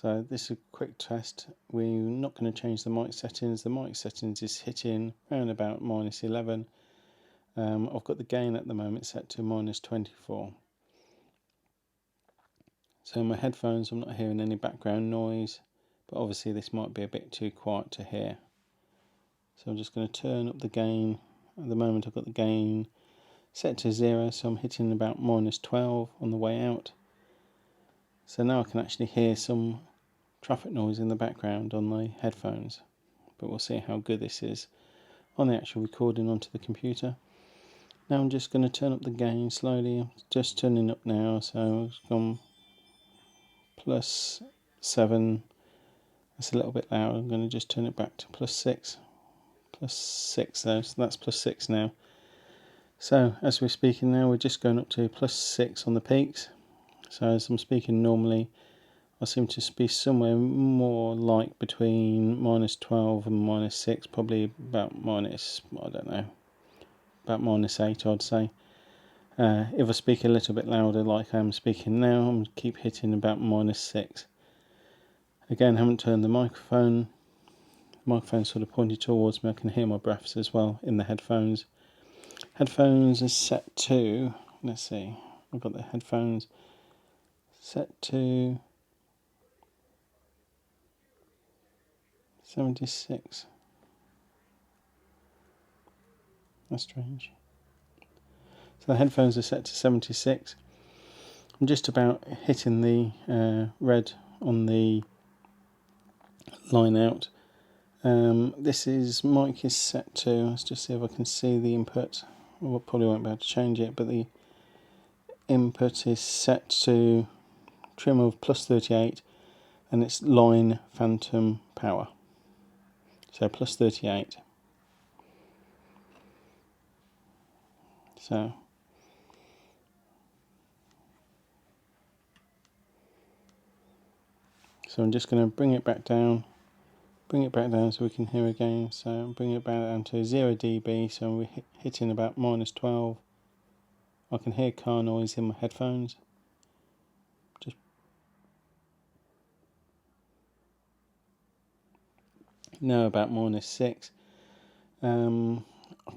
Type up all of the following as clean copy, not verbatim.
So this is a quick test. We're not going to change the mic settings. The mic settings is hitting around about -11. I've got the gain at the moment set to -24. So my headphones, I'm not hearing any background noise, but obviously this might be a bit too quiet to hear. So I'm just going to turn up the gain. At the moment I've got the gain set to 0, so I'm hitting about -12 on the way out. So now I can actually hear some traffic noise in the background on the headphones, but we'll see how good this is on the actual recording onto the computer. Now I'm just going to turn up the gain slowly. I'm just turning up now, so it's gone +7. That's a little bit loud. I'm going to just turn it back to +6 though, so that's +6 now. So as we're speaking now, we're just going up to +6 on the peaks. So as I'm speaking normally, I seem to be somewhere more like between -12 and -6, probably about about -8 I'd say. If I speak a little bit louder like I'm speaking now, I'm keep hitting about -6. Again, I haven't turned the microphone. The microphone's sort of pointed towards me. I can hear my breaths as well in the headphones. Headphones are set to, let's see, I've got the headphones set to 76. That's strange. So the headphones are set to 76. I'm just about hitting the red on the line out. This is mic is set to, let's just see if I can see the input. I probably won't be able to change it, but the input is set to trim of +38 and it's line phantom power. So +38. So I'm just going to bring it back down so we can hear again. So bring it back down to 0 dB, so we're hitting about -12. I can hear car noise in my headphones. Just now about -6. I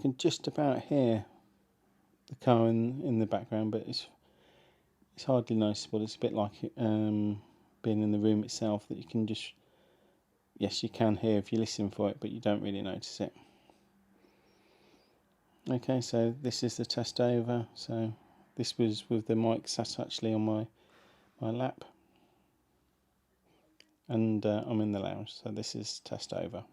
can just about hear the car in the background, but it's hardly noticeable. It's a bit like being in the room itself, that you can just, yes, you can hear if you listen for it, but you don't really notice it. Okay, so this is the test over. So this was with the mic sat actually on my lap, and I'm in the lounge, so this is test over.